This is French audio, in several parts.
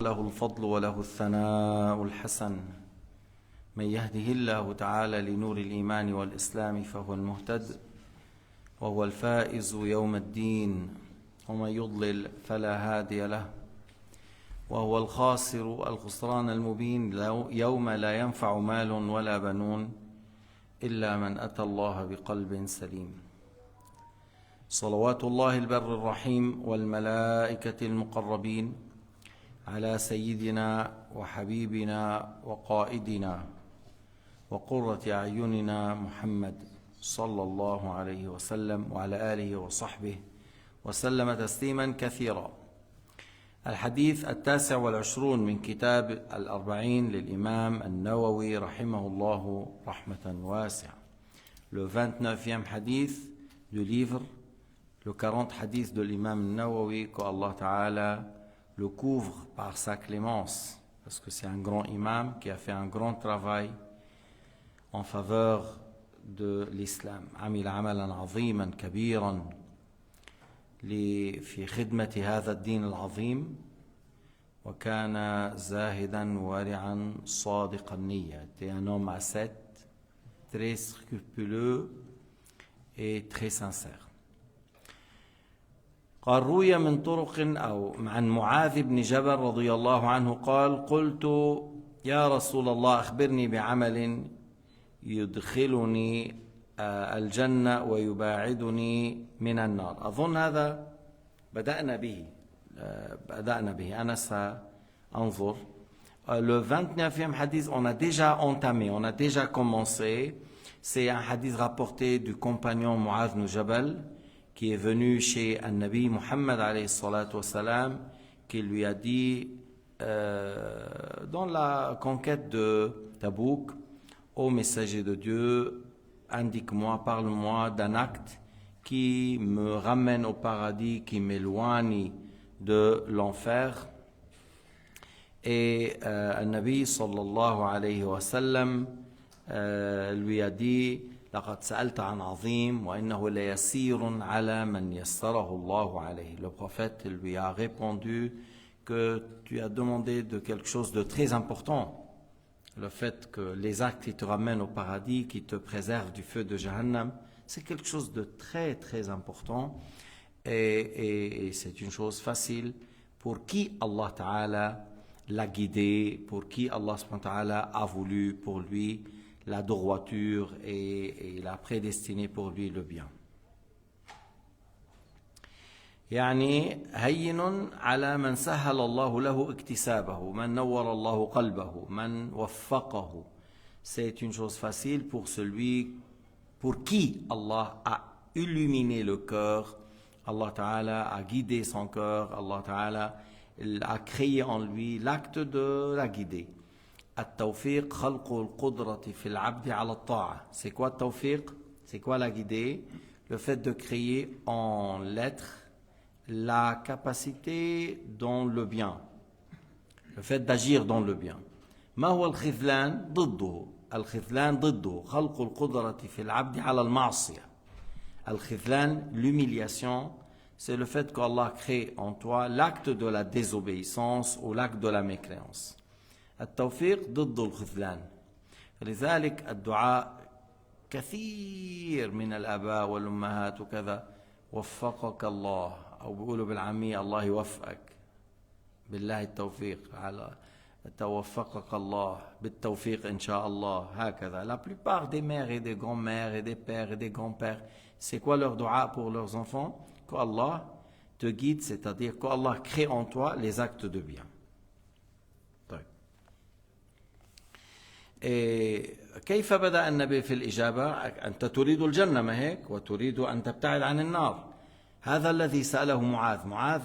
له الفضل وله الثناء الحسن من يهده الله تعالى لنور الإيمان والإسلام فهو المهتد وهو الفائز يوم الدين ومن يضلل فلا هادي له وهو الخاسر الخسران المبين يوم لا ينفع مال ولا بنون إلا من أتى الله بقلب سليم. صلوات الله البر الرحيم والملائكة المقربين على سيدنا وحبيبنا وقائدنا وقرة أعيننا محمد صلى الله عليه وسلم وعلى آله وصحبه وسلم تسليما كثيرا. الحديث 29 من كتاب الأربعين للإمام النووي رحمه الله رحمة واسعة. Le 29e hadith du livre, le 40 hadith de l'imam Nawawi, qu'Allah Ta'ala le couvre par sa clémence, parce que c'est un grand imam qui a fait un grand travail en faveur de l'islam. عمل عملا عظيما كبيرا في خدمة هذا الدين العظيم وكان زاهدا ورعا صادق النية. C'était un homme ascète, très scrupuleux et très sincère. قال روي من طرق أو عن معاذ بن جبل رضي الله عنه قال قلت يا رسول الله أخبرني بعمل يدخلني الجنة ويباعدني من النار. أظن هذا بدأنا به أنا سأنظر. Le 29e hadith, on a déjà entamé, on a déjà commencé. C'est un hadith rapporté du compagnon Mu'adh ibn Jabal qui est venu chez un Nabi Muhammad alayhi salatu wassalam, qui lui a dit dans la conquête de Tabouk: ô messager de Dieu, indique-moi, parle-moi d'un acte qui me ramène au paradis, qui m'éloigne de l'enfer. Et Nabi sallallahu alayhi wa sallam lui a dit: لقد سألت عن عظيم وإنه ليسير على من يسره الله عليه. Le prophète lui a répondu que tu as demandé de quelque chose de très important. Le fait que les actes qui te ramènent au paradis, qui te préservent du feu de Jahannam, c'est quelque chose de très très important et c'est une chose facile pour qui Allah Ta'ala l'a guidé, pour qui Allah subhanahu wa ta'ala a voulu pour lui la droiture et il a prédestiné pour lui le bien. يعني هين على من سهل الله له اكتسابه من نور الله قلبه من وفقه. C'est une chose facile pour celui pour qui Allah a illuminé le cœur, Allah Ta'ala a guidé son cœur, Allah Ta'ala a créé en lui l'acte de la guider. التوفيق خلق القدرة في العبد على الطاعة. C'est quoi التوفيق? C'est quoi la guider? Le fait de créer en l'être la capacité dans le bien, le fait d'agir dans le bien. ما هو الخذلان؟ ضده. الخذلان ضده خلق القدرة في العبد على المعصية. الخذلان, l'humiliation, c'est le fait qu'Allah crée en toi l'acte de la désobéissance ou l'acte de la mécréance. التوفيق ضد الخذلان. لذلك الدعاء كثير من الآباء والأمهات وكذا وفقك الله، أو بيقولوا بالعامية الله يوفقك، بالله التوفيق، على توفقك الله بالتوفيق إن شاء الله، هكذا. La plupart des mères et des grands-mères et des pères et des grands-pères, c'est quoi leur dua pour leurs enfants? Qu'Allah te guide, c'est-à-dire qu'Allah crée en toi les actes de bien. كيف بدأ النبي في الإجابة؟ أنت تريد الجنة ما هيك؟ وتريد أن تبتعد عن النار. هذا الذي سأله معاذ. معاذ,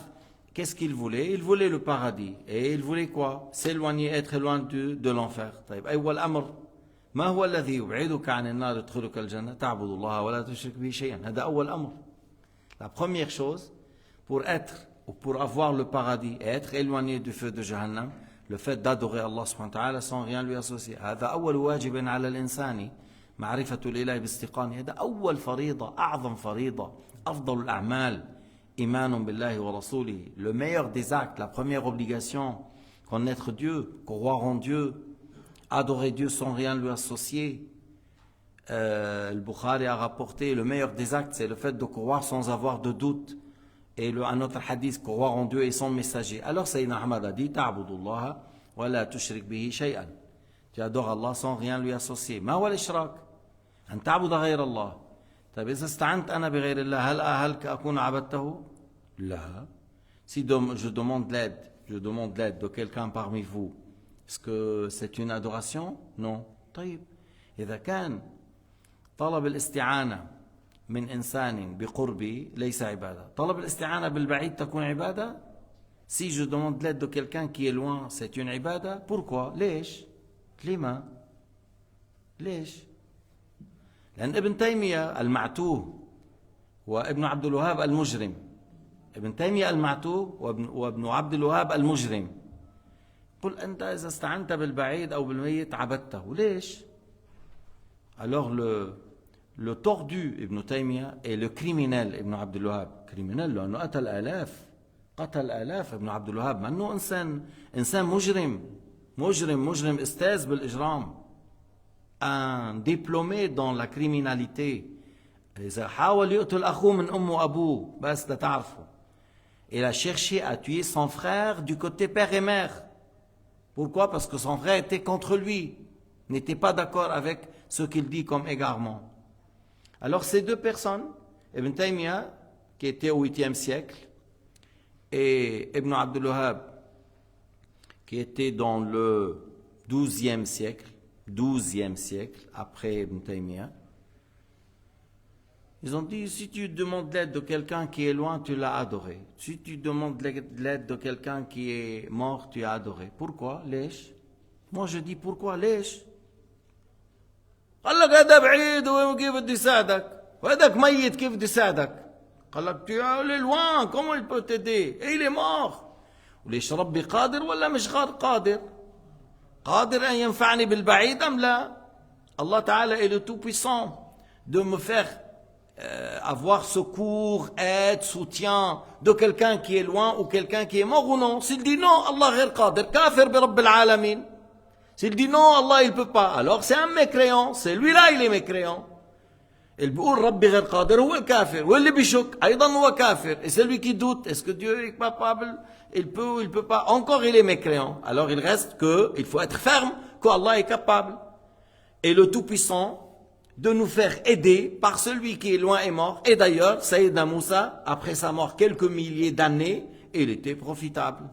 qu'est-ce qu'il voulait? Il voulait le paradis. Et il voulait quoi? S'éloigner, être loin de l'enfer. طيب أول أمر ما هو الذي يبعدك عن النار يدخلك الجنة؟ تعبد الله ولا تشرك به شيئا. هذا أول أمر. La première chose pour être ou pour avoir le paradis et être éloigné du feu de Jahannam, le fait d'adorer Allah subhanahu wa ta'ala sans rien lui associer. هذا أول واجب على الإنسان معرفة الإله باستقامة. هذا أول فريضة، أعظم فريضة، أفضل الأعمال إيمان بالله ورسوله. Le meilleur des actes, la première obligation connaître Dieu, croire en Dieu, adorer Dieu sans rien lui associer. Le Bukhari a rapporté le meilleur des actes, c'est le fait de croire sans avoir de doute. Et un autre hadith, croire en Dieu et son messager. Alors Sayyidina Ahmad a dit, ta'budullaha wa la tushrik bihi shay'an. Tu adores Allah sans rien lui associer. ما هو الإشراك؟ أن تعبد غير الله. طيب إذا استعنت أنا بغير الله هل أكون عبدته؟ لا. Si je demande l'aide de quelqu'un parmi vous, est-ce que c'est une adoration? Non. طيب إذا كان طلب الاستعانة من إنسان بقربي ليس عبادة. طلب الاستعانة بالبعيد تكون عبادة. Si je demande l'aide de quelqu'un qui est loin, c'est une عبادة. Pourquoi? ليش؟ لما؟ ليش؟ لأن ابن تيمية المعتوه وابن عبد الوهاب المجرم. ابن تيمية المعتوه وابن عبد الوهاب المجرم. قل أنت إذا استعنت بالبعيد أو بالميت عبدته. ليش؟ Alors le tordu Ibn Taymiyyah et le criminel Ibn Abdul Wahhab. criminel لأنه قتل آلاف Ibn Abdul Wahhab. منه إنسان مجرم استاذ بالإجرام. Un diplômé dans la criminalité. إذا حاول يقتل أخوه من أمه وأبوه بس لتعرفوا. Il a cherché à tuer son frère du côté père et mère. Pourquoi? Parce que son frère était contre lui. N'était pas d'accord avec ce qu'il dit comme égarement. Alors ces deux personnes, Ibn Taymiyyah, qui était au 8e siècle, et Ibn Abdul Wahhab, qui était dans le 12e siècle, après Ibn Taymiyyah, ils ont dit, si tu demandes l'aide de quelqu'un qui est loin, tu l'as adoré. Si tu demandes l'aide de quelqu'un qui est mort, tu as adoré. Pourquoi? ليش? Moi je dis pourquoi? ليش? قال لك هذا بعيد وكيف بده يساعدك؟ وهذاك ميت كيف بده يساعدك؟ قال لك tu es loin, comment il peut t'aider? Et il est mort. وليش ربي قادر ولا مش قادر؟ قادر أن ينفعني بالبعيد أم لا؟ Allah Ta'ala est le tout-puissant de me faire avoir secours, aide, soutien de quelqu'un qui est loin ou quelqu'un qui est mort ou non. S'il dit non, Allah غير قادر, كافر برب العالمين. S'il dit non, Allah il peut pas, alors c'est un mécréant, c'est lui-là il est mécréant. Il بيقول ربي غير قادر هو كافر, واللي بيشك أيضا هو كافر. Et celui qui doute, est-ce que Dieu est capable? Il peut ou il peut pas? Encore il est mécréant. Alors il reste que, il faut être ferme qu'Allah est capable. Et le Tout-Puissant de nous faire aider par celui qui est loin et mort. Et d'ailleurs, Sayyidina Moussa, après sa mort quelques milliers d'années, il était profitable.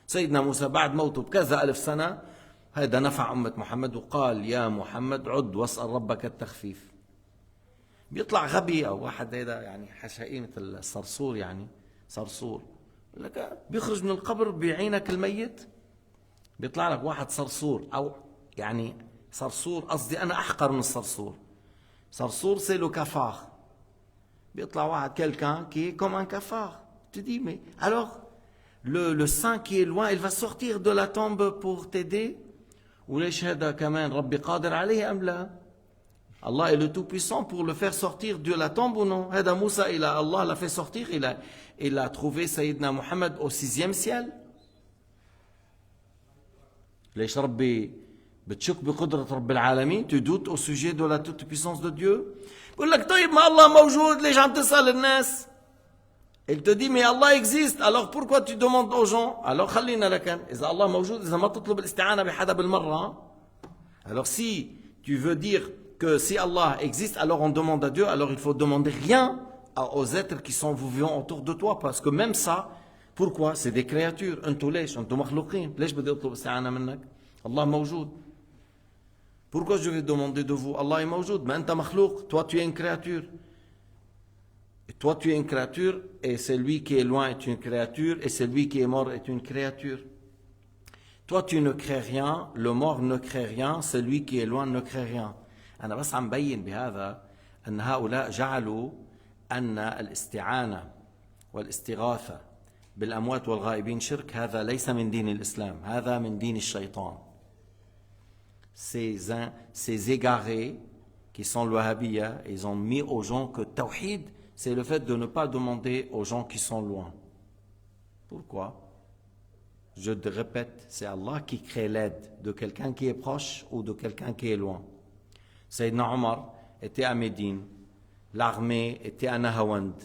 Sayyidina Moussa, بعد موته بكذا ألف سنة, هذا نفع أمة محمد وقال يا محمد عد واسأل ربك التخفيف. بيطلع غبي أو واحد هذا يعني حشائي مثل الصرصور, يعني صرصور لك بيخرج من القبر بعينك الميت, بيطلع لك واحد صرصور, أو يعني صرصور, قصدي أنا أحقر من الصرصور. صرصور c'est le cafard. بيطلع واحد quelqu'un qui est comme un cafard. Tu dis mais alors le saint qui est loin, il va sortir de la tombe pour t'aider? وليش هذا كمان ربي قادر عليه أم لا? Allah est le tout-puissant pour le faire sortir de la tombe ou non? هذا موسى Allah l'a fait sortir, il a trouvé Sayyidina Muhammad au 6e ciel. ليش ربي بتشك بقدرة رب العالمين? Tu doutes au sujet de la toute-puissance de Dieu? بقول لك طيب ما الله موجود, ليش عم تسأل الناس? Il te dit mais Allah existe, alors pourquoi tu demandes aux gens? Alors خلينا لكن إذا الله موجود, إذا ما تطلب الاستعانة بحدا بالمرة. Alors si tu veux dire que si Allah existe, alors on demande à Dieu, alors il faut demander rien aux êtres qui sont vivants autour de toi, parce que même ça, pourquoi? C'est des créatures. أنتوا ليش? أنتوا مخلوقين. ليش بدي أطلب استعانة منك? Allah موجود. Pourquoi je vais demander de vous? Allah est موجود. Mais أنت مخلوق. Toi tu es une créature. Et toi tu es une créature, et celui qui est loin est une créature, et celui qui est mort est une créature. Toi tu ne crées rien, le mort ne crée rien, celui qui est loin ne crée rien. أنا بس عم بين بهذا أن هؤلاء جعلوا أن الاستعانة والاستغاثة بالأموات والغائبين شرك. هذا ليس من دين الإسلام, هذا من دين الشيطان. Ces égarés qui sont le wahhabiyya, ils ont mis aux gens que tawhid, c'est le fait de ne pas demander aux gens qui sont loin. Pourquoi? je te répète, c'est Allah qui crée l'aide de quelqu'un qui est proche ou de quelqu'un qui est loin. Sayyidina Omar était à Médine, l'armée était à Nahawand,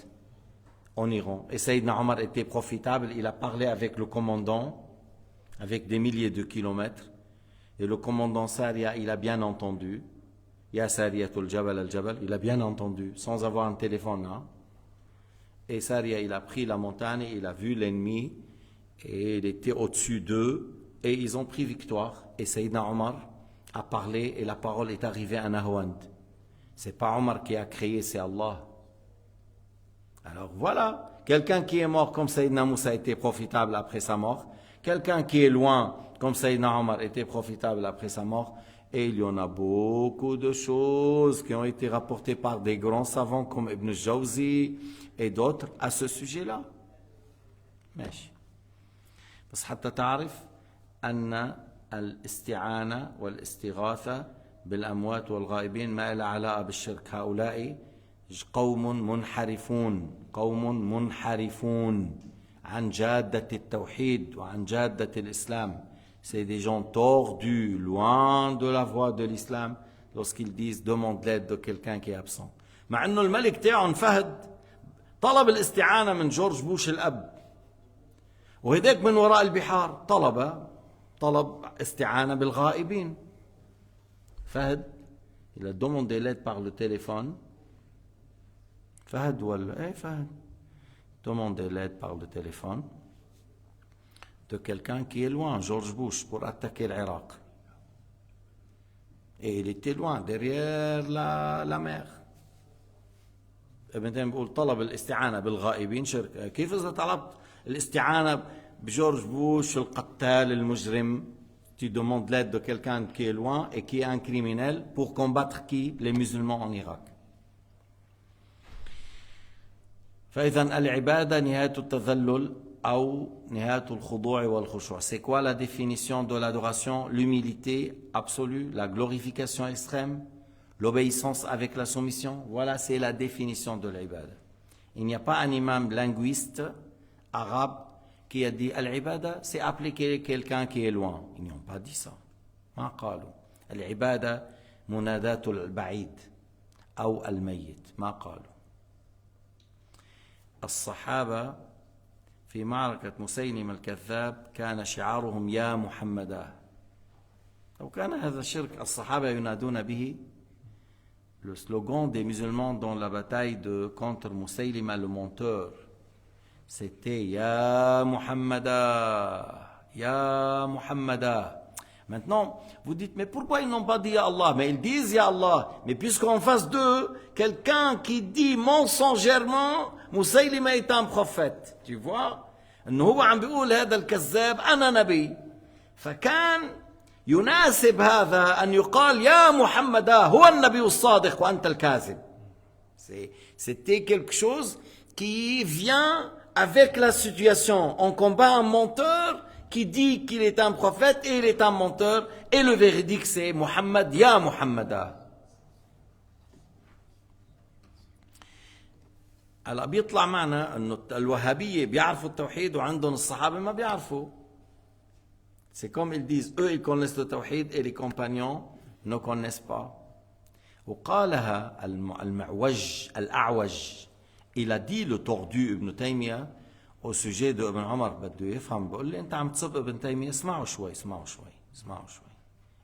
en Iran. Et Sayyidina Omar était profitable, il a parlé avec le commandant, avec des milliers de kilomètres, et le commandant Saria, il a bien entendu, Ya Sariyatul Jabal al-Jabal, il a bien entendu, sans avoir un téléphone. Hein? Et Saria, il a pris la montagne, il a vu l'ennemi, et il était au-dessus d'eux, et ils ont pris victoire. Et Sayyidina Omar a parlé, et la parole est arrivée à Nahawand. C'est pas Omar qui a créé, c'est Allah. Alors voilà, quelqu'un qui est mort comme Sayyidina Moussa était profitable après sa mort, quelqu'un qui est loin comme Sayyidina Omar était profitable après sa mort, et il y en a beaucoup de choses qui ont été rapportées par des grands savants comme Ibn Jawzi et d'autres à ce sujet-là. ماشي. بس حتى تعرف أن الاستعانة والاستغاثة بالأموات والغائبين ما لها علاقة بالشرك. هؤلاء قوم منحرفون عن جادة التوحيد وعن جادة الإسلام. C'est des gens tordus, loin de la voie de l'islam, lorsqu'ils disent demande l'aide de quelqu'un qui est absent. مع انه الملك تاعهم فهد طلب الاستعانة من جورج بوش الأب، وهداك من وراء البحار طلب استعانة بالغائبين. فهد il a demandé l'aide par le téléphone. فهد ولا فهد demandé l'aide par le téléphone de quelqu'un qui est loin, George Bush, pour attaquer l'Irak. Et il était loin, derrière la mer. ابن تيمية بيقول طلب الاستعانة بالغائبين شرك. كيف إذا طلبت الاستعانة بجورج بوش القتال المجرم؟ Tu demandes l'aide de quelqu'un qui est loin et qui est un criminel pour combattre qui? Les musulmans en Irak. فإذا العبادة نهاية التذلل أو نهاية الخضوع والخشوع. C'est quoi la définition de l'adoration? L'humilité absolue, la glorification extrême, l'obéissance avec la soumission. Voilà, c'est la définition de l'ibada. Il n'y a pas un imam linguiste arabe qui a dit l'ibada, c'est appliquer quelqu'un qui est loin. Ils n'ont pas dit ça. ما قالوا. العبادة مناداة البعيد أو الميت. ما قالوا. الصحابة في معركة مسيلمة الكذاب كان شعارهم يا محمدا. لو كان هذا شرك الصحابة ينادون به. Le slogan des musulmans dans la bataille contre Musaylima le menteur, c'était Ya Muhammada, Ya Muhammada. Maintenant, vous dites, mais pourquoi ils n'ont pas dit Ya Allah? Mais ils disent Ya Allah. Mais puisqu'en face d'eux, quelqu'un qui dit mensongèrement, Musaylima est un prophète. Tu vois? إنه هو عم بيقول هذا الكذاب أنا نبي. فكان يناسب هذا أن يقال يا محمد هو النبي الصادق وأنت الكاذب. C'était quelque chose qui vient avec la situation. On combat un menteur qui dit qu'il est un prophète et il est un menteur, et le véridique c'est Muhammad, ya Muhammada. هلا بيطلع معنا انه الوهابيه بيعرفوا التوحيد وعندهم الصحابه ما بيعرفوا. C'est comme ils disent, eux ils connaissent le tawhid et les compagnons ne connaissent pas. وقالها المعوج الأعوج. Il a dit le tordu Ibn Taymiyyah au sujet de Ibn Omar. بده يفهم بقول لي انت عم تصب ابن تيمية. اسمعوا شوي.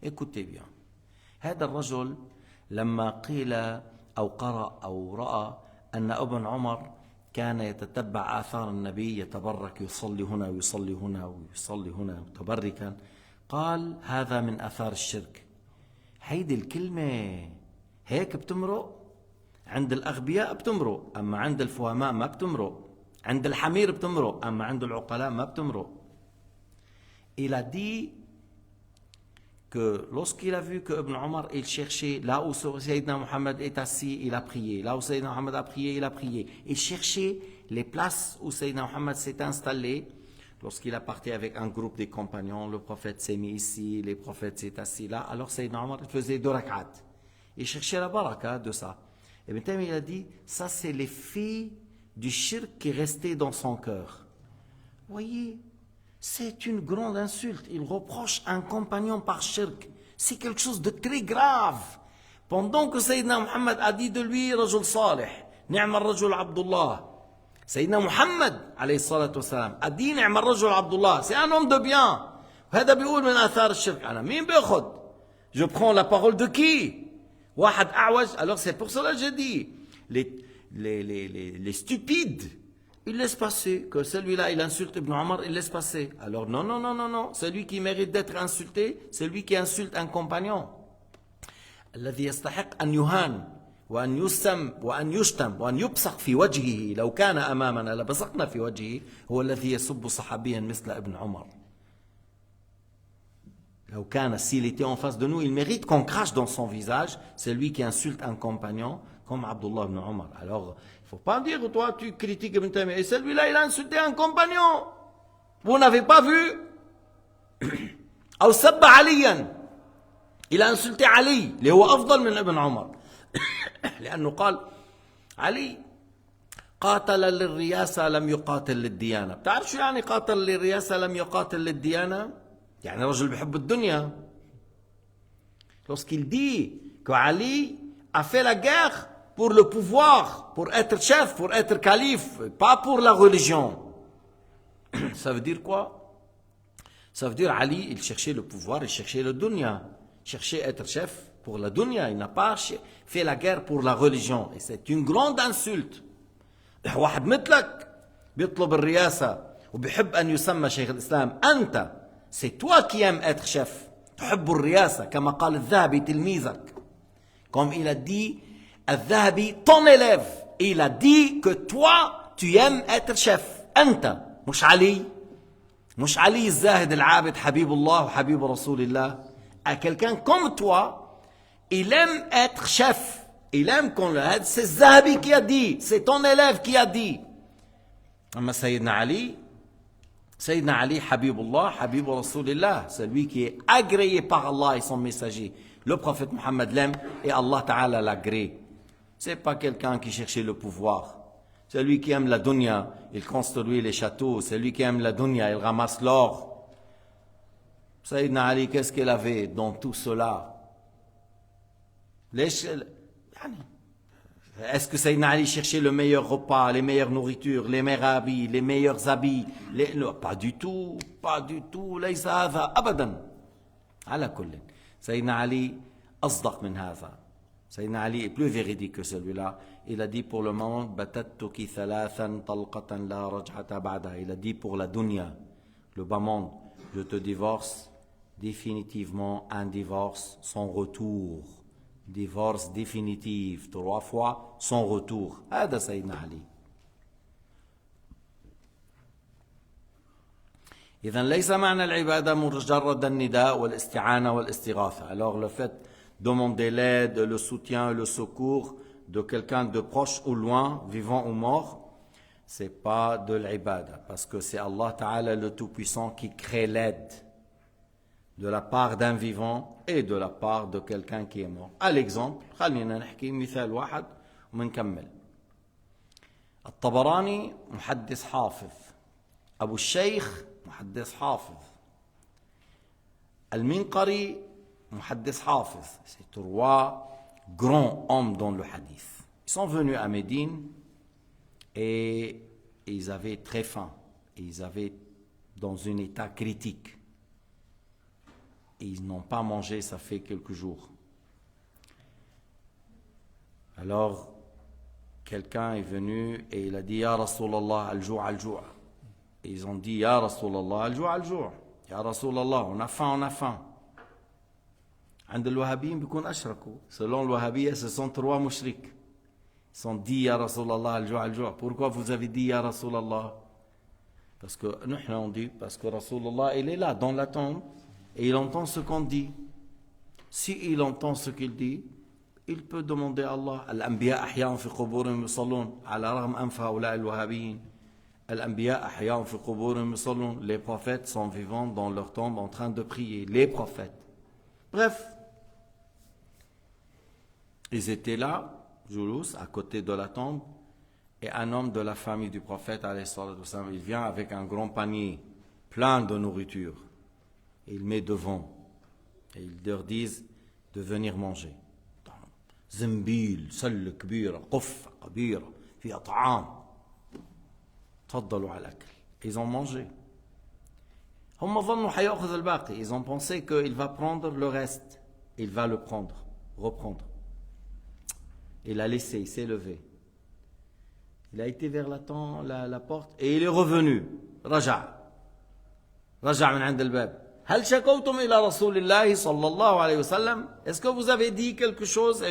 écoutez bien. هذا الرجل لما قيل أو قرأ أو رأى أن ابن عمر كان يتتبع آثار النبي يتبرك يصلي هنا ويصلي هنا ويصلي هنا متبركا، قال هذا من آثار الشرك. هيدي الكلمة هيك بتمرق عند الأغبياء بتمرق، أما عند الفهماء ما بتمرق. عند الحمير بتمرق أما عند العقلاء ما بتمرق. Il a dit que lorsqu'il a vu que Ibn Omar il cherchait là où Sayyidina Muhammad est assis, il a prié. Là où Sayyidina Muhammad a prié, il a prié. Il cherchait les places où Sayyidina Muhammad s'est installé. Lorsqu'il a parti avec un groupe de compagnons, le prophète s'est mis ici, les prophètes s'est assis là. Alors Sayyidina Omar faisait 2 rak'at. Il cherchait la baraka de ça. Et Ibn Taymiyyah il a dit, ça c'est l'effet du shirk qui est resté dans son cœur. Voyez, C'est une grande insulte. Il reproche un compagnon par shirk. C'est quelque chose de très grave. Pendant que Sayyidina Muhammad a dit de lui, Rajul Salih, Ni'ma Rajul Abdullah. Sayyidina Muhammad, alayhi salatu wassalam, a dit Ni'ma Rajul Abdullah. C'est un homme de bien. هذا بيقول من آثار الشرك. أنا مين بياخد؟ Je prends la parole de qui? واحد أعوج. Alors c'est pour cela que je dis, les stupides, ils laissent passer. Que celui-là, il insulte Ibn Omar, il laisse passer. Alors non, non, non, non, non. Celui qui mérite d'être insulté, c'est celui qui insulte un compagnon. الذي يستحق أن يهان وأن يسم وأن يشتم وأن يبصق في وجهه لو كان أمامنا لبصقنا في وجهه هو الذي يسب صحابيا مثل ابن عمر. لو كان s'il était en face de nous, il mérite qu'on crache dans son visage, c'est lui qui insulte un compagnon comme Abdullah ibn Omar. Alors, il ne faut pas dire, toi, tu critiques Ibn Taymiyyah. Et celui-là, il a insulté un compagnon. Vous n'avez pas vu? أو سب عليا. Il a insulté Ali, اللي هو أفضل من ابن عمر. لأنه قال علي قاتل للرياسة لم يقاتل للديانة. بتعرف شو يعني قاتل للرياسة لم يقاتل للديانة؟ يعني رجل بحب الدنيا. Lorsqu'il dit que Ali a fait la guerre pour le pouvoir, pour être chef, pour être calife, pas pour la religion. Ça veut dire quoi? Ça veut dire Ali, il cherchait le pouvoir, il cherchait le dunya. Cherchait à être chef pour la dunya. Il n'a pas fait la guerre pour la religion. Et c'est une grande insulte. واحد مثلك بيطلب الرئاسة وبيحب أن يسمى شيخ الإسلام. أنت c'est toi qui aimes être chef. تحب الرئاسة كما قال الذهبي تلميذك. Comme il a dit الذهبي ton élève. Il a dit que toi tu aimes être chef. أنت مش علي. مش علي الزاهد العابد حبيب الله وحبيب رسول الله. À quelqu'un comme toi, il aime être chef. Il aime qu'on le aide. C'est Zahabi qui a dit. C'est ton élève qui a dit. Mais Sayyidina Ali, Habibullah, Habib Rasulillah, c'est lui qui est agréé par Allah et son messager. Le prophète Mohammed l'aime et Allah Ta'ala l'agrée. C'est pas quelqu'un qui cherchait le pouvoir. C'est lui qui aime la dunya, il construit les châteaux. C'est lui qui aime la dunya, il ramasse l'or. Sayyidina Ali, qu'est-ce qu'il avait dans tout cela? Est-ce que Sayyidina Ali cherchait le meilleur repas, les meilleures nourritures, les meilleurs habits? Non, pas du tout, pas du tout. ليس هذا أبدا. على كل Sayyidina Ali أصدق من هذا. Sayyidina Ali est plus véridique que celui-là. Il a dit pour le moment بتتك ثلاثا طلقة لا رجعة بعدها. Il a dit pour la dunya, le bas monde, je te divorce définitivement, un divorce sans retour. Divorce définitif, 3 fois sans retour. هذا سيدنا علي. إذن ليس معنى العبادة مجرد النداء والاستعانة والاستغاثة. Alors le fait de demander l'aide, le soutien, le secours de quelqu'un de proche ou loin, vivant ou mort, c'est pas de l'ibada, parce que c'est Allah Ta'ala le Tout-Puissant qui crée l'aide de la part d'un vivant et de la part de quelqu'un qui est mort. À l'exemple, خلينا نحكي مثال واحد ومنكمل. الطبراني محدث حافظ. أبو الشيخ محدث حافظ. المنقري محدث حافظ. C'est 3 grands hommes dans le hadith. Ils sont venus à Médine et ils avaient très faim. Ils avaient dans un état critique. Et ils n'ont pas mangé, ça fait quelques jours. Alors, quelqu'un est venu et il a dit Ya Rasulallah, al-jou' al-jou'. Et ils ont dit Ya Rasulallah, al-jou' al-jou'. Ya Rasulallah, on a faim, on a faim. عند الوهابيين بيكون أشركوا. Selon le Wahhabiyya, ce sont 3 mushriks. Ils sont dit Ya Rasulallah, al-jou' al-jou'. Pourquoi vous avez dit Ya Rasulallah? Parce que nous on dit parce que Rasulallah il est là dans la tombe. Et il entend ce qu'on dit. Si il entend ce qu'il dit, il peut demander à Allah. الأنبياء أحياء في قبورهم يصلون على رغم أنف هؤلاء الوهابيين. الأنبياء أحياء في قبورهم يصلون. Les prophètes sont vivants dans leur tombe en train de prier. Les prophètes. Bref, ils étaient là, Julus, à côté de la tombe, et un homme de la famille du prophète, il vient avec un grand panier plein de nourriture. Et il met devant. Et ils leur disent de venir manger. زنبيل سلة كبيرة قفة كبيرة فيها طعام تفضلوا على الأكل. Ils ont mangé. هم ظنوا حيأخذ الباقي. Ils ont pensé qu'il va prendre le reste. Il va le prendre, reprendre. Il a laissé, il s'est levé. Il a été vers la porte et il est revenu. رجع من عند الباب. هل شكوتم إلى رسول الله صلى الله عليه وسلم? Est-ce que vous avez dit quelque chose?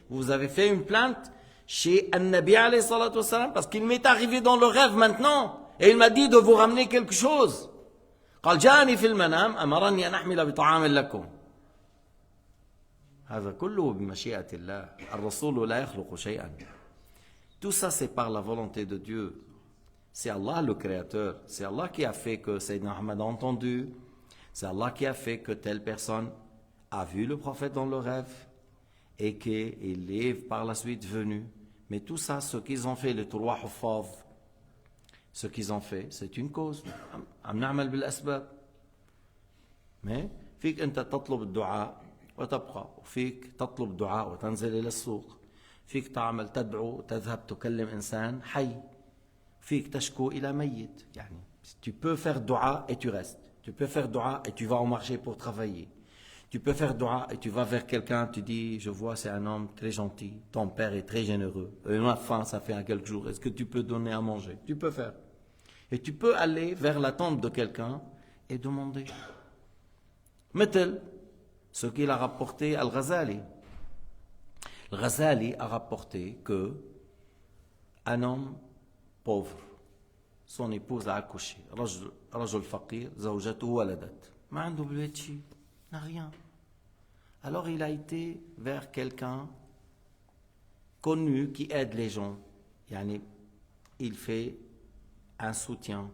Vous avez fait une plainte chez An-Nabi alayhi salatu wassalam? Parce qu'il m'est arrivé dans le rêve maintenant. Et il m'a dit de vous ramener quelque chose. قال جاءني في المنام أمرني أن أحمل بطعام لكم. هذا كله بمشيئة الله. الرسول لا يخلق شيئا. Tout ça c'est par la volonté de Dieu. C'est Allah le créateur. C'est Allah qui a fait que Sayyidina Ahmad a entendu. C'est Allah qui a fait que telle personne a vu le prophète dans le rêve et qu'il est par la suite venu. Mais tout ça, ce qu'ils ont fait, les trois huffaz, ce qu'ils ont fait, c'est une cause. عم نعمل بالأسباب. Mais فيك أنت تطلب الدعاء وتبقى وفيك تطلب الدعاء وتنزل إلى السوق. فيك تعمل تدعو تذهب تكلم إنسان حي. فيك تشكو إلى ميت. يعني tu peux faire dua et tu restes. Tu peux faire dua et tu vas au marché pour travailler. Tu peux faire dua et tu vas vers quelqu'un, tu dis, je vois c'est un homme très gentil, ton père est très généreux, on a faim, ça fait quelques jours, est-ce que tu peux donner à manger? Tu peux faire. Et tu peux aller vers la tombe de quelqu'un et demander. مثل ce qu'il a rapporté Al-Ghazali. Al-Ghazali a rapporté que un homme pauvre, son épouse a accouché. رجل فقير زوجته ولدت. ما عنده بالبيت شيء. N'a rien. Alors il a été vers quelqu'un connu qui aide les gens. Yani, il fait un soutien.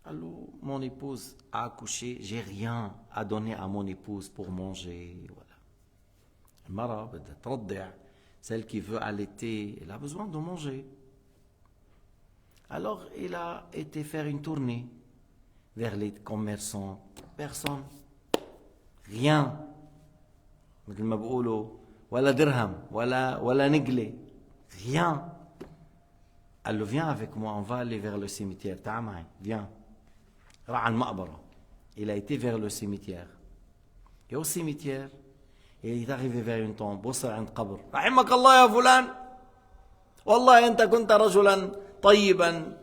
Alors mon épouse a accouché, j'ai rien à donner à mon épouse pour manger. Voilà. المرأة بدها ترضع. Celle qui veut allaiter, elle a besoin de manger. Alors il a été faire une tournée vers les commerçants. Personne. Rien. مثل ما بيقولوا ولا درهم ولا نقلة. Rien. Elle vient avec moi, on va aller vers le cimetière. تعال معي, viens. راح على المقبرة. Il a été vers le cimetière. Et au cimetière, il est arrivé vers une tombe. وصل عند قبر. رحمك الله يا فلان. والله أنت كنت رجلا طيبا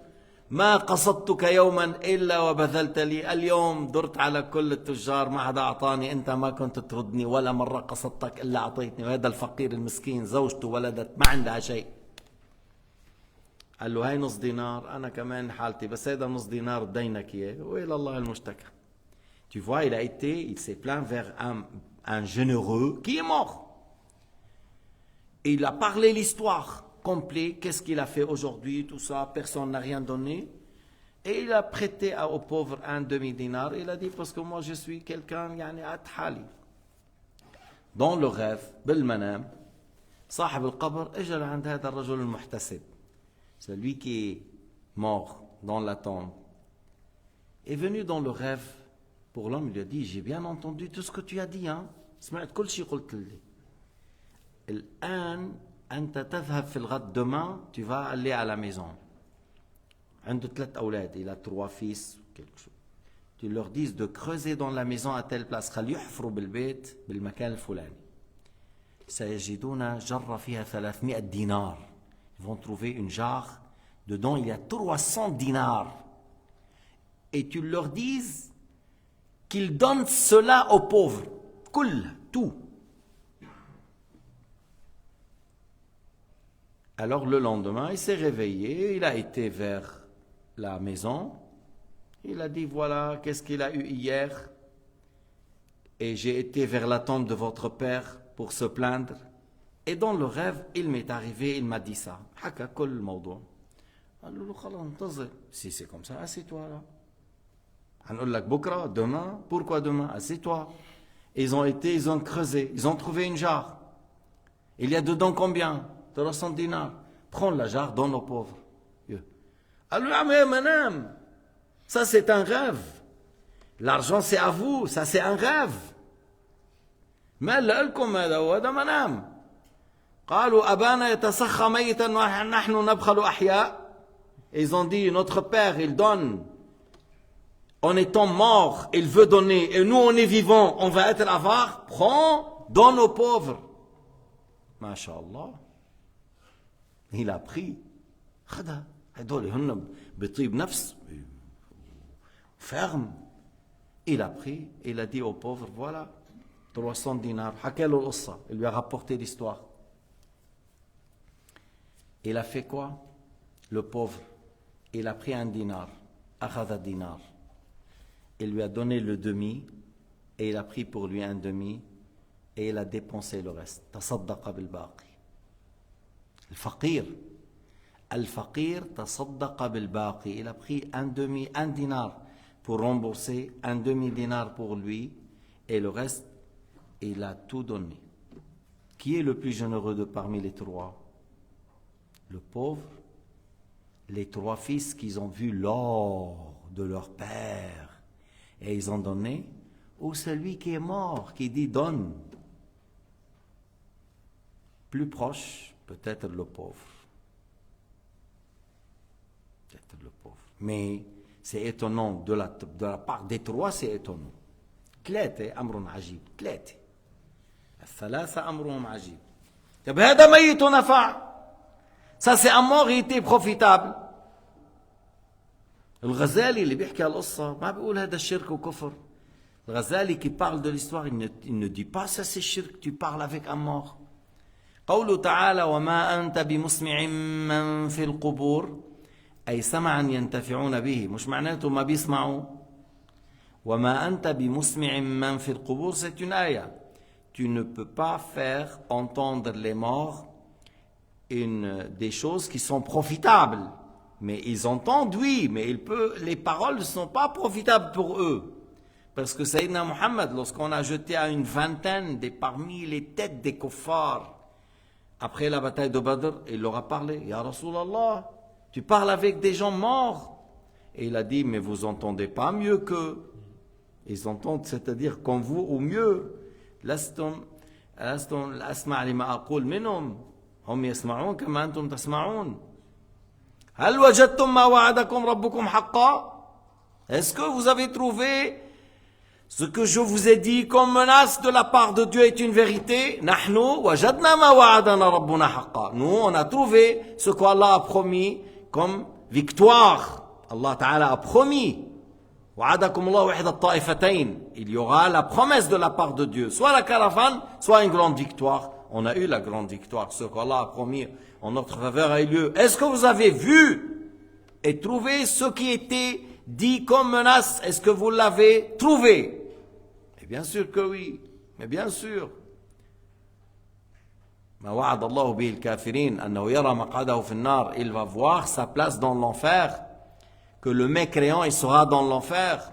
ما قصدتك يوما إلا وبذلت لي. اليوم درت على كل التجار ما حدا أعطاني. أنت ما كنت تردني ولا مرة قصدتك إلا أعطيتني. وهذا الفقير المسكين زوجته ولدت ما عندها شيء. قال له هاي نص دينار. أنا كمان حالتي بس هذا نص دينار دينك إياه وإلى الله المشتكى. Tu vois, il s'est plaint vers un généreux qui est mort. Et il a parlé l'histoire complète, qu'est-ce qu'il a fait aujourd'hui, tout ça, personne n'a rien donné. Et il a prêté au pauvre un demi-dinar. Il a dit, parce que moi je suis quelqu'un, يعني أتحالي. Dans le rêve, بالمنام, صاحب القبر اجى عند هذا الرجل المحتسب. Celui qui est mort dans la tombe. Est venu dans le rêve pour l'homme, il lui a dit, j'ai bien entendu tout ce que tu as dit, hein. سمعت كل شيء قلت لي. الآن أنت تذهب في الغد demain, tu vas aller à la maison. عنده 3 أولاد, il a 3 fils, quelque chose. Tu leur dis de creuser dans la maison à telle place. خليه يحفروا بالبيت بالمكان الفلاني. سيجدون جرة فيها 300 دينار. Ils vont trouver une jarre. Dedans, il y a 300 dinars. Et tu leur dis qu'ils donnent cela aux pauvres. Tout. Alors le lendemain, il s'est réveillé, il a été vers la maison, il a dit voilà, qu'est-ce qu'il a eu hier, et j'ai été vers la tombe de votre père pour se plaindre, et dans le rêve, il m'est arrivé, il m'a dit ça. حكى كل الموضوع. قال له خلاص انتظر. Si c'est comme ça, assieds-toi là. هنقول لك بكره, demain, pourquoi demain? Assieds-toi. Ils ont creusé, ils ont trouvé une jarre. Il y a dedans combien? 300 dinars. Prends la jarre, donne aux pauvres. قال له يا عم منام. Ça, c'est un rêve. L'argent, c'est à vous. Ça, c'est un rêve. ما اللي قالكم هذا منام. قالوا أبانا يتسخى ميتا ونحن نبخل أحياء. Ils ont dit, notre père, il donne. En étant mort, il veut donner. Et nous, on est vivants, on va être avare. Prends, donne aux pauvres. Masha'Allah. Il a pris. خدها. هدول هن بطيب نفس. Ferme. Il a pris, il a dit aux pauvres, voilà, 300 dinars. حكى له القصة. Il lui a rapporté l'histoire. Il a fait quoi? Le pauvre. Il a pris un dinar. أخذ dinar. Il lui a donné le demi et il a pris pour lui un demi et il a dépensé le reste. تصدق بالباقي. الفقير. الفقير تصدق بالباقي. Il a pris un demi, un dinar pour rembourser, un demi-dinar pour lui et le reste, il a tout donné. Qui est le plus généreux de parmi les trois? Le pauvre, les trois fils qui ont vu l'or de leur père et ils ont donné, ou celui qui est mort, qui dit donne. Plus proche, peut-être le pauvre. Peut-être le pauvre. Mais c'est étonnant de la part des trois, c'est étonnant. ثلاثة أمر عجيب. ثلاثة. الثلاثة أمرهم عجيب. طب هذا ميت نفع. Ça c'est un mort, il était profitable. الغزالي اللي بيحكي هالقصة ما بيقول هذا الشرك وكفر. الغزالي qui parle de l'histoire, il ne dit pas ça c'est shirk, tu parles avec un mort. قوله تعالى وما أنت بمسمع من في القبور أي سمعا ينتفعون به. مش معناته ما بيسمعوا. وما أنت بمسمع من في القبور c'est une ayah. Tu ne peux pas faire entendre les morts des choses qui sont profitables. Mais ils entendent, oui, mais les paroles ne sont pas profitables pour eux. Parce que Sayyidina Muhammad, lorsqu'on a jeté à une vingtaine parmi les têtes des kuffars, après la bataille de Badr, il leur a parlé. Ya Rasulallah, tu parles avec des gens morts. Et il a dit, mais vous entendez pas mieux qu'eux. Ils entendent, c'est-à-dire comme vous, ou mieux. لستم أسمع لما أقول منهم هم يسمعون كما أنتم تسمعون. هل وجدتم ما وعدكم ربكم حقا? Est-ce que vous avez trouvé ce que je vous ai dit comme menace de la part de Dieu est une vérité? نحن وجدنا ما وعدنا ربنا حقا. Nous, on a trouvé ce qu'Allah a promis comme victoire. Allah Ta'ala a promis. وعدكم الله إحدى الطائفتين. Il y aura la promesse de la part de Dieu. Soit la caravane, soit une grande victoire. On a eu la grande victoire. Ce qu'Allah a promis en notre faveur a eu lieu. Est-ce que vous avez vu et trouvé ce qui était dit comme menace? Est-ce que vous l'avez trouvé? Et bien sûr que oui. Mais bien sûr. ما وعد الله به الكافرين أنه يرى مقعده في النار. Il va voir sa place dans l'enfer. Que le mécréant il sera dans l'enfer.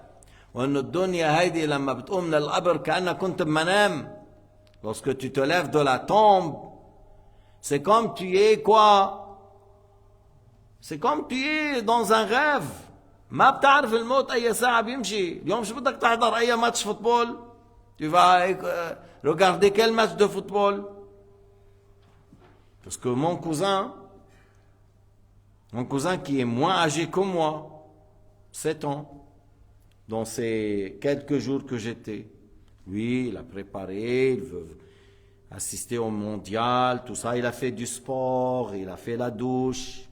وأن الدنيا هيدي لما بتقوم من القبر كأنك كنت بمنام. Lorsque tu te lèves de la tombe, c'est comme tu es quoi? C'est comme tu es dans un rêve. ما بتعرف الموت أي ساعة بيمشي. اليوم شو بدك تحضر أي ماتش فوتبول? Tu vas regarder quel match de football? Parce que mon cousin qui est moins âgé que moi, 7 ans, dans ces quelques jours que j'étais, lui, il a préparé, il veut assister au mondial, tout ça, il a fait du sport, il a fait la douche,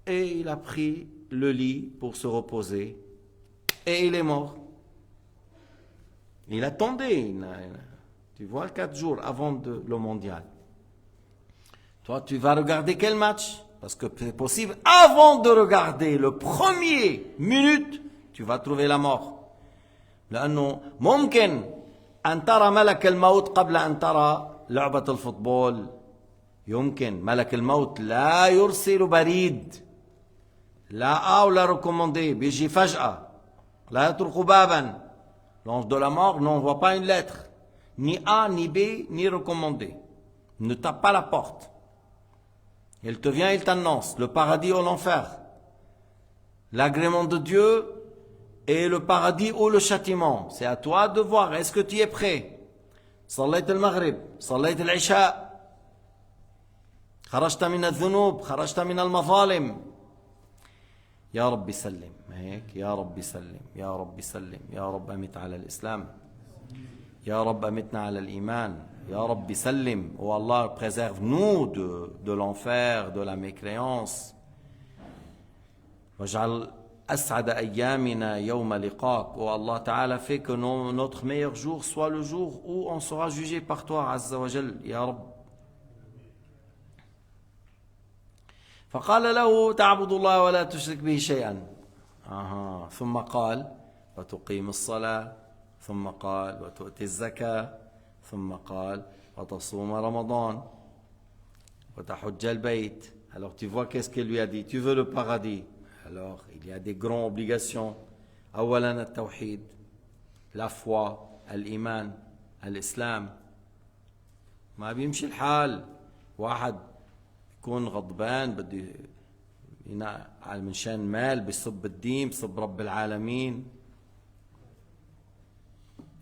et il a pris le lit pour se reposer, et il est mort. Il attendait, tu vois, 4 jours avant le mondial. Toi, tu vas regarder quel match? Parce que c'est possible, avant de regarder le premier minute, tu vas trouver la mort. لأنه ممكن أن ترى ملك الموت قبل أن ترى لعبة الفوتبول. يمكن ملك الموت لا يرسل بريد لا أو لا recommandé بيجي فجأة لا يطرق بابا. L'ange de la mort n'envoie pas une lettre, ni A, ni B, ni recommandé. Ne tape pas la porte. Il te vient, il t'annonce le paradis ou l'enfer. L'agrément de Dieu et le paradis ou le châtiment. C'est à toi de voir, est-ce que tu es prêt? صليت المغرب صليت العشاء خرجت من الذنوب خرجت من المظالم يا رب سلم هيك يا رب سلم يا رب سلم يا رب أمت على الإسلام يا رب أمتنا على الإيمان يا رب سلم. Oh Allah, préserve-nous de l'enfer, de la mécréance. واجعل أسعد أيامنا يوم لقاك. Oh Allah Ta'ala, fait que notre meilleur jour soit le jour où on sera jugé par toi Azza wa Jal يا رب. فقال له تعبد الله ولا تشرك به شيئا. ثم قال وتقيم الصلاة ثم قال وتؤتي الزكاة ثم قال وتصوم رمضان وتحج البيت. Alors tu vois qu'est-ce qu'il lui a dit? Tu veux le paradis? Alors il y a des grandes obligations. أولا التوحيد, la foi, الإيمان, الإسلام. ما بيمشي الحال واحد يكون غضبان بده على منشان مال بيصب الدين بيصب رب العالمين.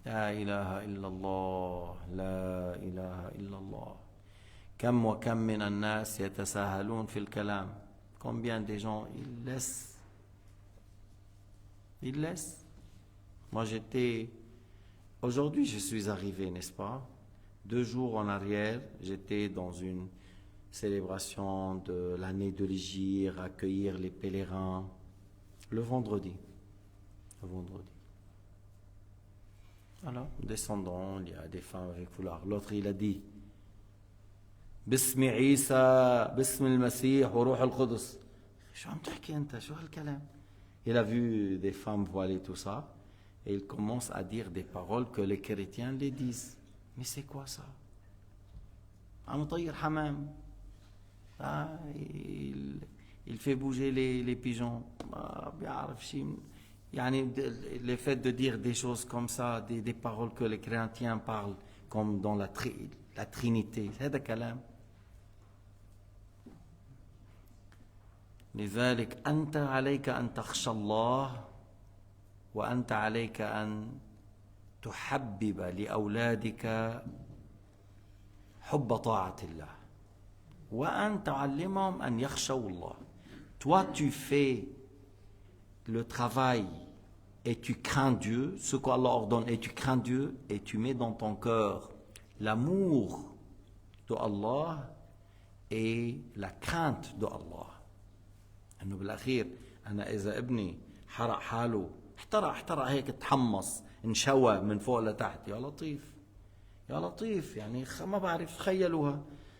لا إله إلا الله لا إله إلا الله. كم وكم من الناس يتساهلون في الكلام. Combien de gens ils laissent. Moi aujourd'hui je suis arrivé, n'est-ce pas? 2 jours en arrière, j'étais dans une célébration de l'année de l'Hégire, accueillir les pèlerins, le vendredi. Alors, descendant, il y a des femmes avec foulard. L'autre, il a dit Bismi Isa, Bismi al-Masih, wa Ruh al-Qudus. شو عم تحكي أنت؟ شو هالكلام? Il a vu des femmes voilées, tout ça, et il commence à dire des paroles que les chrétiens les disent. Mais c'est quoi ça? عم يطير حمام. Il fait bouger les pigeons. بيعرف شيء. يعني le fait de dire des choses comme ça, des paroles que les chrétiens parlent, comme dans la Trinité, هذا كلام. لذلك أنت عليك أن تخشى الله وأنت عليك أن تحبب لأولادك حب طاعة الله وأن تعلمهم أن يخشوا الله. Toi tu fais le travail et tu crains Dieu, ce qu'Allah ordonne, et tu crains Dieu et tu mets dans ton cœur l'amour de Allah et la crainte de Allah. انه بالاخير انا اذا ابني حرق حاله احترق هيك تحمص انشوى من فوق لتحت يا لطيف يعني ما بعرف تخيلوها.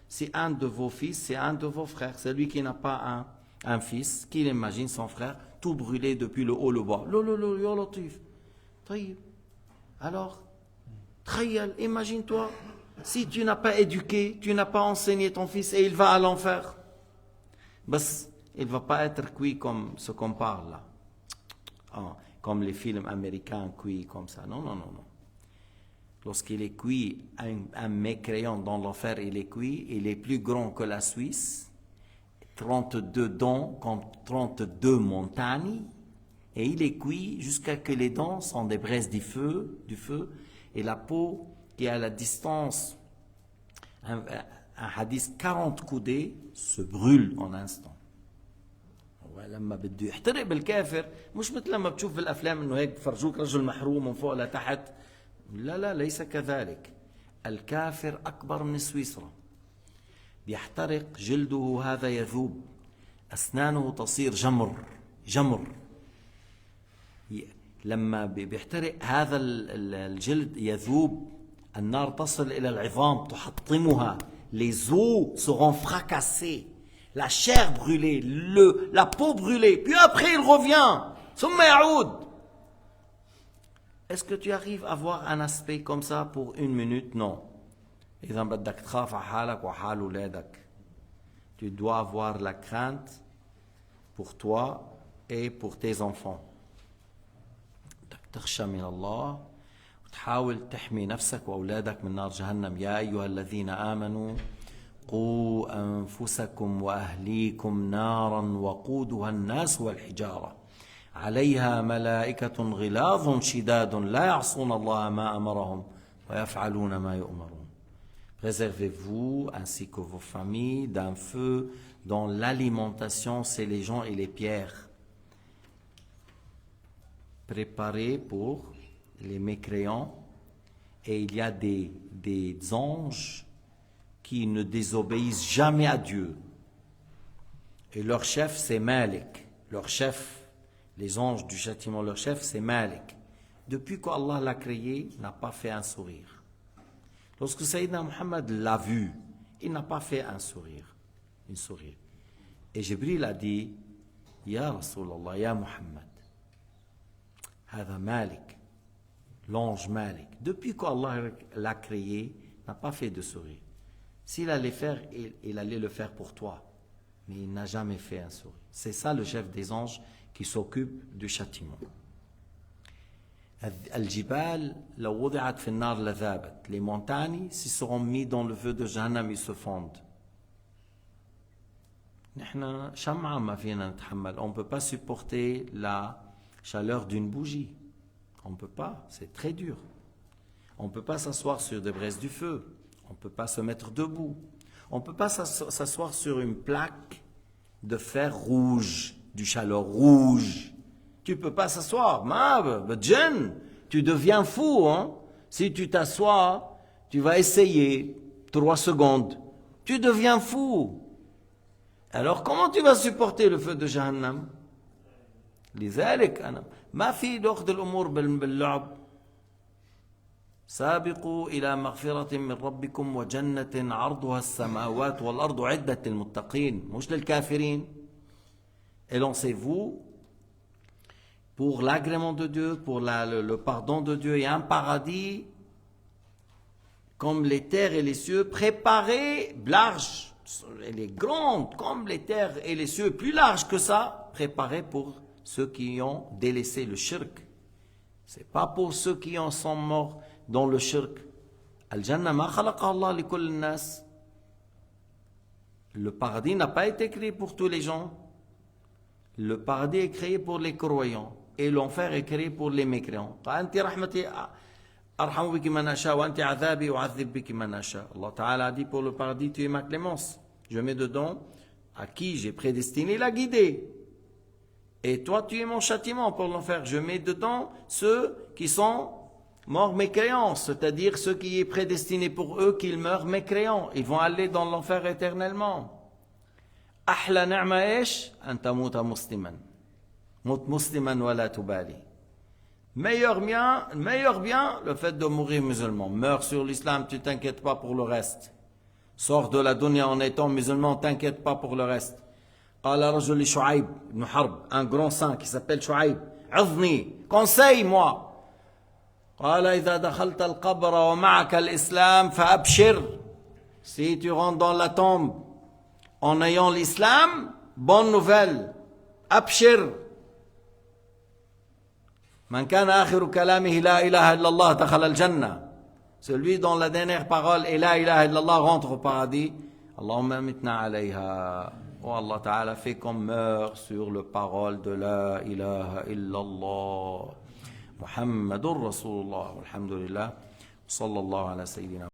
C'est un de vos fils, c'est un de vos frères, celui qui n'a pas un fils, qui imagine son frère tout brûlé depuis le haut le bas. يا لطيف. طيب alors تخيل, imagine-toi si tu n'as pas éduqué, tu n'as pas enseigné ton fils et il va à l'enfer. بس il ne va pas être cuit comme ce qu'on parle là. Comme les films américains cuits comme ça. Non. Lorsqu'il est cuit, un mécréant dans l'enfer, il est cuit, il est plus grand que la Suisse, 32 dents comme 32 montagnes, et il est cuit jusqu'à ce que les dents sont des braises du feu, et la peau qui est à la distance, un hadith 40 coudées, se brûle en un instant. لما بده يحترق بالكافر مش مثل لما بتشوف بالافلام انه هيك بفرجوك رجل محروم من فوق لتحت. لا ليس كذلك. الكافر اكبر من سويسرا, بيحترق جلده, هذا يذوب, اسنانه تصير جمر. لما بيحترق هذا الجلد يذوب, النار تصل الى العظام تحطمها, les os seront fracassés, la chair brûlée, la peau brûlée, puis après il revient. ثم يعود. Est-ce que tu arrives à voir un aspect comme ça pour 1 minute? Non. إذا بدك تخاف على حالك وحال أولادك. Tu dois avoir la crainte pour toi et pour tes enfants. بدك تخشى من الله وتحاول تحمي نفسك وأولادك من نار جهنم. يا أيها الذين آمنوا قوا أنفسكم وأهليكم نارا وقودها الناس والحجارة عليها ملائكة غلاظ شداد لا يعصون الله ما أمرهم ويفعلون ما يؤمرون. Préservez-vous ainsi que vos familles d'un feu dont l'alimentation c'est les gens et les pierres. Préparez pour les mécréants, et il y a des anges qui ne désobéissent jamais à Dieu. Et leur chef c'est Malik. Leur chef, les anges du châtiment, leur chef c'est Malik. Depuis qu'Allah l'a créé, il n'a pas fait un sourire. Lorsque Sayyidina Muhammad l'a vu, il n'a pas fait un sourire. Et Jibril a dit, Ya Rasulallah, Ya Muhammad, Hada Malik, l'ange Malik, depuis qu'Allah l'a créé, n'a pas fait de sourire. S'il allait faire, il allait le faire pour toi. Mais il n'a jamais fait un sourire. C'est ça le chef des anges qui s'occupe du châtiment. Al-Jibal, la wudi'at fi an-nar la dhabat. Les montagnes, s'ils seront mis dans le feu de Jahannam, ils se fondent. On ne peut pas supporter la chaleur d'une bougie. On ne peut pas, c'est très dur. On ne peut pas s'asseoir sur des braises du feu. On ne peut pas se mettre debout. On ne peut pas s'asseoir sur une plaque de fer rouge, du chaleur rouge. Tu ne peux pas s'asseoir. Tu deviens fou. Hein? Si tu t'assois, tu vas essayer 3 secondes. Tu deviens fou. Alors comment tu vas supporter le feu de Jahannam? لذلك أنا ما في أخذ الأمور باللعب. سابقوا إلى مغفرة من ربكم وجنة عرضها السماوات والأرض عدة للمتقين مش للكافرين. Élancez-vous pour l'agrément de Dieu, pour le pardon de Dieu et un paradis comme les terres et les cieux, préparés, larges, elle est grande comme les terres et les cieux, plus large que ça, préparés pour ceux qui ont délaissé le shirk. C'est pas pour ceux qui en sont morts dans le shirk. Al-Jannah ma khalaqa Allah li kull nas. Le paradis n'a pas été créé pour tous les gens. Le paradis est créé pour les croyants et l'enfer est créé pour les mécréants. Anti rahmati arhamu biki man asha wa anti adhabi u'adhib biki man asha. Allah Ta'ala a dit pour le paradis, tu es ma clémence. Je mets dedans à qui j'ai prédestiné la guider. Et toi, tu es mon châtiment pour l'enfer. Je mets dedans ceux qui sont morts mécréants, c'est-à-dire ceux qui est prédestiné pour eux qu'ils meurent mécréants. Ils vont aller dans l'enfer éternellement. Ahla ni'ma ish an tamuta musliman. Mut musliman wa la tubali. Meilleur bien, le fait de mourir musulman. Meurs sur l'islam, tu t'inquiètes pas pour le reste. Sors de la dunya en étant musulman, t'inquiète pas pour le reste. قال رجل لشعيب بن حرب, un grand saint qui s'appelle Shu'aib, عظني, conseille-moi. قال إذا دخلت القبر ومعك الإسلام فأبشر. Si tu rentres dans la tombe en ayant l'islam, bonne nouvelle, أبشر. من كان آخر كلامه لا إله إلا الله دخل الجنة. Celui dont la dernière parole est la ilaha illallah rentre au paradis. Allahumma amitna alayha. Oh Allah Ta'ala, fait qu'on meurt sur le parole de la ilaha illallah. Muhammadur Rasulullah. Alhamdulillah. Sallallahu ala sayyidina.